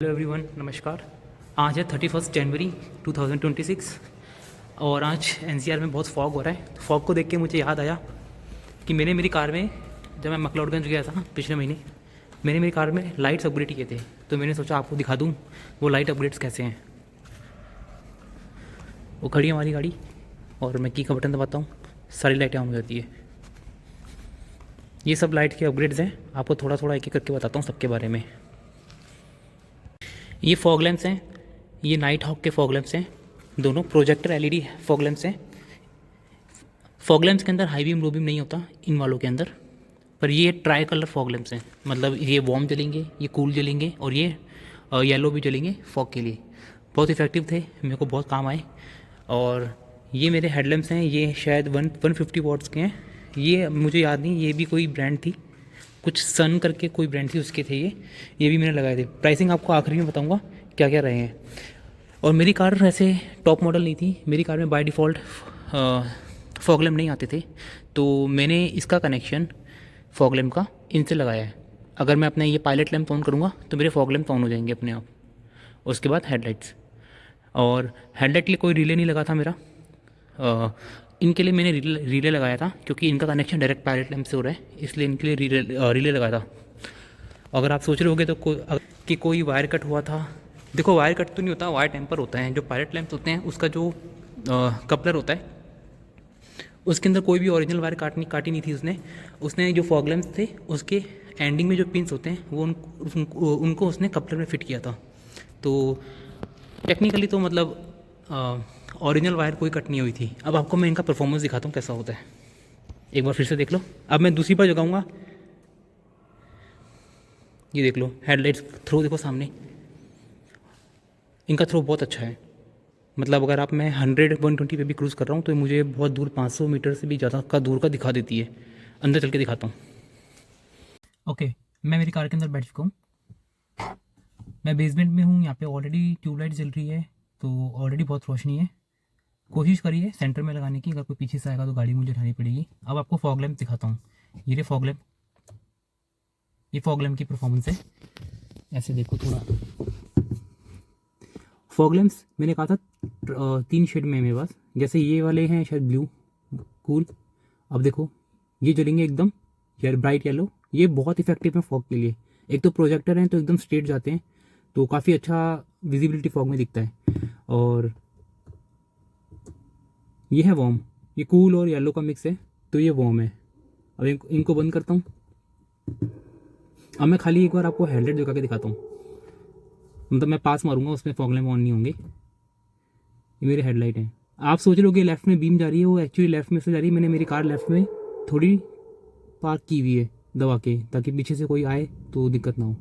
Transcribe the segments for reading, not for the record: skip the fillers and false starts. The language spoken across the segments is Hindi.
हेलो एवरीवन, नमस्कार। आज है 31 जनवरी 2026 और आज एनसीआर में बहुत फॉग हो रहा है। तो फॉग को देख के मुझे याद आया कि मैंने मेरी कार में, जब मैं मकलौडगंज गया था पिछले महीने, मैंने मेरी कार में लाइट्स अपग्रेड किए थे। तो मैंने सोचा आपको दिखा दूँ वो लाइट अपग्रेड्स कैसे हैं। वो खड़ी है हमारी गाड़ी और मैं की का बटन दबाता हूँ, सारी लाइटें ऑन हो जाती है। ये सब लाइट के अपग्रेड्स हैं। आपको थोड़ा थोड़ा एक एक करके बताता हूँ सबके बारे में। ये फॉग लैंप्स हैं, ये नाइट हॉक के फॉग लैंप्स हैं, दोनों प्रोजेक्टर एलईडी फॉग लैंप्स हैं। फॉग लैंप्स के अंदर हाई बीम लो बीम नहीं होता इन वालों के अंदर, पर ये ट्राई कलर फॉग लैंप्स हैं। मतलब ये वार्म जलेंगे, ये कूल जलेंगे और ये येलो भी जलेंगे फॉग के लिए। बहुत इफेक्टिव थे, मेरे को बहुत काम आए। और ये मेरे हेडलैम्प्स हैं, ये शायद 150 वॉट्स के हैं। ये मुझे याद नहीं, ये भी कोई ब्रांड थी, कुछ सन करके कोई ब्रांड थी, उसके थे ये भी मैंने लगाए थे। प्राइसिंग आपको आखिरी में बताऊंगा क्या क्या रहे हैं। और मेरी कार ऐसे टॉप मॉडल नहीं थी, मेरी कार में बाय डिफ़ॉल्ट फॉग लैम्प नहीं आते थे, तो मैंने इसका कनेक्शन फॉग लैम्प का इनसे लगाया है। अगर मैं अपना ये पायलट लैम्प ऑन करूँगा तो मेरे फॉग लैम्प ऑन हो जाएंगे अपने आप। उसके बाद हेडलाइट्स, और हेडलाइट के लिए कोई रिले नहीं लगा था मेरा। इनके लिए मैंने रिले लगाया था, क्योंकि इनका कनेक्शन डायरेक्ट पायलट लैम्प से हो रहा है, इसलिए इनके लिए रिले लगाया था। अगर आप सोच रहे होगे तो कि कोई वायर कट हुआ था, देखो वायर कट तो नहीं होता, वायर टेम्पर होता है। जो पायलट लैंप्स होते हैं उसका जो कपलर होता है, उसके अंदर कोई भी ओरिजिनल वायर काटी नहीं थी उसने जो फॉग लैंप्स थे उसके एंडिंग में जो पिंस होते हैं वो उनको उसने कपलर में फिट किया था। तो टेक्निकली तो मतलब ओरिजिनल वायर कोई कट नहीं हुई थी। अब आपको मैं इनका परफॉर्मेंस दिखाता हूँ कैसा होता है, एक बार फिर से देख लो। अब मैं दूसरी बार जगाऊंगा, ये देख लो हेडलाइट्स थ्रो देखो सामने, इनका थ्रो बहुत अच्छा है। मतलब अगर आप, मैं 100-120 पे भी क्रूज़ कर रहा हूँ तो मुझे बहुत दूर 500 मीटर से भी ज़्यादा का दूर का दिखा देती है। अंदर चल के दिखाता हूँ। ओके, मैं मेरी कार के अंदर बैठ चुका हूँ। मैं बेसमेंट में हूँ, यहाँ पे ऑलरेडी ट्यूबलाइट जल रही है, तो ऑलरेडी बहुत रोशनी है। कोशिश करिए सेंटर में लगाने की, अगर कोई पीछे से आएगा तो गाड़ी मुझे उठानी पड़ेगी। अब आपको फॉग लैम्प दिखाता हूँ। ये फॉग लैम्प, ये फॉग लैम्प की परफॉर्मेंस है। ऐसे देखो थोड़ा, फॉग लैम्प्स मैंने कहा था 3 शेड में मेरे पास। जैसे ये वाले हैं शायद ब्लू कूल, अब देखो ये जलेंगे एकदम यार ब्राइट येलो। ये बहुत इफेक्टिव है फॉग के लिए। एक तो प्रोजेक्टर हैं तो एकदम स्ट्रेट जाते हैं, तो काफ़ी अच्छा विजिबिलिटी फॉग में दिखता है। और ये है वार्म, ये कूल और येलो का मिक्स है, तो ये वार्म है। अब इनको बंद करता हूँ। अब मैं खाली एक बार आपको हेडलाइट दिखा के दिखाता हूँ। मतलब मैं पास मारूंगा, उसमें फॉग लैम्प ऑन नहीं होंगे। ये मेरे हेडलाइट हैं। आप सोच रहे हो कि लेफ्ट में बीम जा रही है, वो एक्चुअली लेफ्ट में से जा रही है। मैंने मेरी कार लेफ्ट में थोड़ी पार्क की हुई है दबा के, ताकि पीछे से कोई आए तो दिक्कत ना हो।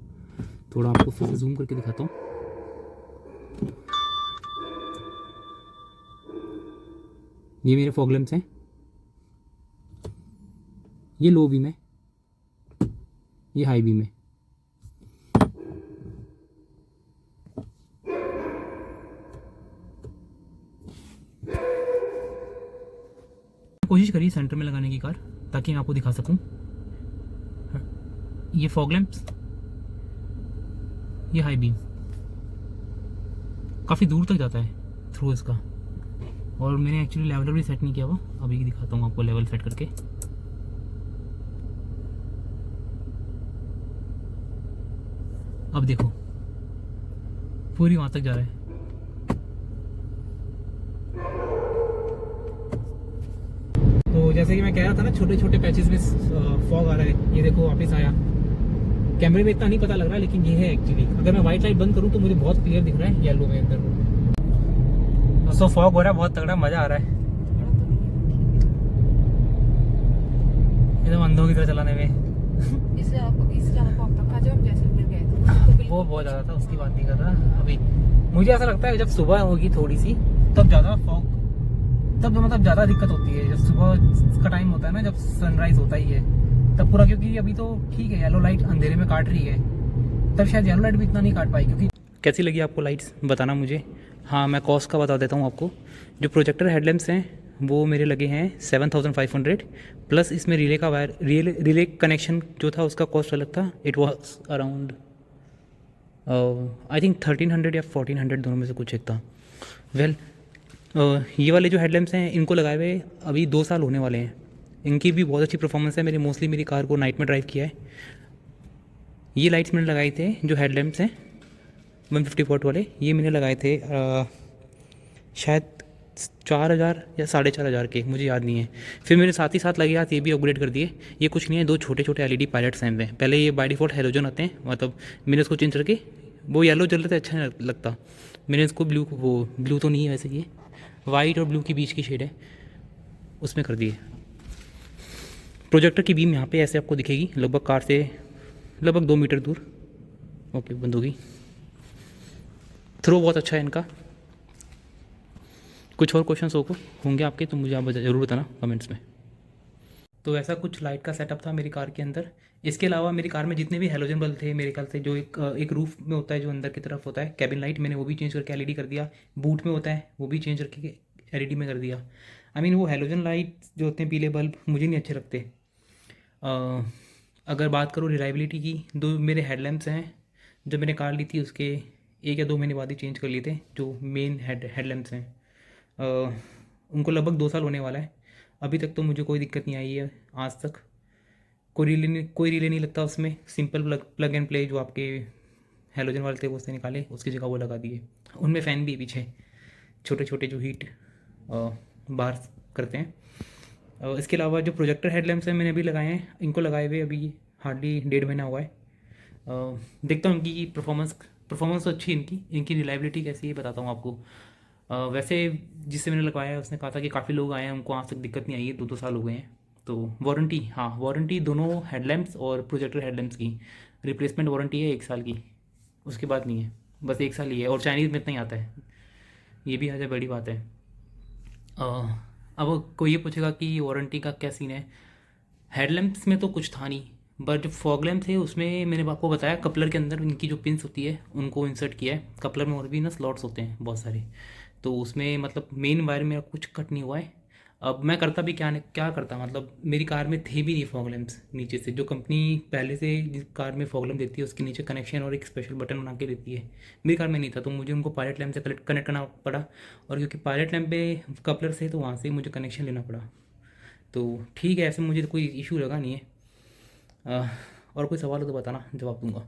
थोड़ा आपको फिर से जूम करके दिखाता हूँ। ये मेरे फॉग लैम्प्स हैं, ये लो बीम है, ये हाई बीम है। कोशिश करिए सेंटर में लगाने की कार, ताकि मैं आपको दिखा सकूं। ये फॉग लैंप्स, ये हाई बीम, काफ़ी दूर तक जाता है थ्रू इसका। और मैंने एक्चुअली लेवल भी सेट नहीं किया हुआ, अभी दिखाता हूँ आपको लेवल सेट करके। अब देखो पूरी वहाँ तक जा रहा है। तो जैसे कि मैं कह रहा था ना, छोटे छोटे पैचेस में फॉग आ रहा है। ये देखो वापस आया। कैमरे में इतना नहीं पता लग रहा है, लेकिन ये है एक्चुअली। अगर मैं वाइट लाइट बंद करूँ तो मुझे बहुत क्लियर दिख रहा है येलो में अंदर। दोस्तों फॉग हो रहा है बहुत तगड़ा, मजा आ रहा है एकदम अंधों की तरह चलाने में। वो बहुत ज़्यादा था, उसकी बात नहीं कर रहा अभी। मुझे ऐसा लगता है जब सुबह होगी थोड़ी सी, तब ज़्यादा फॉग, तब मतलब ज़्यादा दिक्कत होती है। जब सुबह का टाइम होता है ना, जब सनराइज होता ही है तब पूरा, क्योंकि अभी तो ठीक है येलो लाइट अंधेरे में काट रही है, तब शायद येलो लाइट भी इतना नहीं काट पाई। क्योंकि कैसी लगी आपको लाइट्स बताना मुझे। हाँ, मैं कॉस्ट का बता देता हूँ आपको। जो प्रोजेक्टर हेडलैम्प्स हैं वो मेरे लगे हैं 7500, प्लस इसमें रिले का वायर, रिले कनेक्शन जो था उसका कॉस्ट अलग था। It was around I think 1300 या 1400 दोनों में से कुछ एक था। वेल ये वाले जो हेडलैम्प्स हैं इनको लगाए हुए अभी 2 साल होने वाले हैं। इनकी भी बहुत अच्छी परफॉर्मेंस है। मोस्टली मेरी कार को नाइट में ड्राइव किया है। ये लाइट्स मैंने लगाए थे जो हेडलैम्प्स हैं 150 वाट वाले, ये मैंने लगाए थे शायद 4000 या 4500 के, मुझे याद नहीं है। फिर मेरे साथ ही साथ लगे हाथ ये भी अपग्रेड कर दिए। ये कुछ नहीं है, 2 छोटे छोटे एलईडी पायलट्स हैं इनमें। पहले ये बाय डिफ़ॉल्ट हैलोजन आते हैं, मतलब मैंने उसको चेंज करके, वो येलो जल रहे थे अच्छा नहीं लगता, मैंने इसको ब्लू तो नहीं है वैसे, ये वाइट और ब्लू के बीच की शेड है उसमें कर दिए। प्रोजेक्टर की बीम यहाँ पे ऐसे आपको दिखेगी, लगभग कार से लगभग 2 मीटर दूर। ओके, बंद होगी। थ्रो बहुत अच्छा है इनका। कुछ और क्वेश्चंस होंगे आपके तो मुझे आप ज़रूर बताना कमेंट्स में। तो ऐसा कुछ लाइट का सेटअप था मेरी कार के अंदर। इसके अलावा मेरी कार में जितने भी हैलोजन बल्ब थे मेरे ख्याल से, जो एक रूफ में होता है जो अंदर की तरफ होता है कैबिन लाइट, मैंने वो भी चेंज करके एलईडी कर दिया। बूट में होता है वो भी चेंज करके एलईडी में कर दिया। आई मीन वो हैलोजन लाइट जो होते हैं पीले बल्ब मुझे नहीं अच्छे लगते। अगर बात करूँ रिलायबिलिटी की, 2 मेरे हेडलैम्प्स हैं जब मैंने कार ली थी उसके 1 या 2 महीने बाद ही चेंज कर लिए थे, जो मेन हेडलैम्प्स हैं। उनको लगभग 2 साल होने वाला है। अभी तक तो मुझे कोई दिक्कत नहीं आई है आज तक। कोई रिले नहीं लगता उसमें। सिंपल प्लग एंड प्ले जो आपके हेलोजन वाले थे वो उससे निकाले, उसकी जगह वो लगा दिए। उनमें फ़ैन भी है पीछे, छोटे छोटे जो हीट बाहर करते हैं। इसके अलावा जो प्रोजेक्टर हेडलैम्प्स हैं मैंने अभी लगाए हैं, इनको लगाए हुए अभी हार्डली 1.5 महीना हुआ है। देखता हूँ इनकी परफॉर्मेंस तो अच्छी है। इनकी रिलायबिलिटी कैसी है बताता हूँ आपको। वैसे जिससे मैंने लगवाया है उसने कहा था कि काफ़ी लोग आए हैं उनको आज तक दिक्कत नहीं आई है, 2 साल हो गए हैं। तो वारंटी, हाँ वारंटी दोनों हेडलैम्प्स और प्रोजेक्टर हेडलैम्प्स की रिप्लेसमेंट वारंटी है 1 साल की, उसके बाद नहीं है, बस 1 साल ही है। और चाइनीज़ में इतना ही आता है, ये भी आज बड़ी बात है। अब कोई ये पूछेगा कि वारंटी का क्या सीन है। हेडलैम्प्स में तो कुछ था नहीं, बट जो फॉग लैम्प थे उसमें मैंने आपको बताया कपलर के अंदर इनकी जो पिंस होती है उनको इंसर्ट किया है। कपलर में और भी ना स्लॉट्स होते हैं बहुत सारे, तो उसमें मतलब मेन वायर में कुछ कट नहीं हुआ है। अब मैं करता भी क्या करता, मतलब मेरी कार में थे भी नहीं फॉग लैम्प्स नीचे से। जो कंपनी पहले से जिस कार में फॉग लैम्प देती है उसके नीचे कनेक्शन और एक स्पेशल बटन बना के देती है, मेरी कार में नहीं था, तो मुझे उनको पायलट लैम्प से कनेक्ट करना पड़ा। और क्योंकि पायलट लैम्प पे कपलर से, तो वहाँ से मुझे कनेक्शन लेना पड़ा। तो ठीक है, ऐसे मुझे कोई इशू लगा नहीं है। और कोई सवाल हो तो बताना, जवाब दूंगा।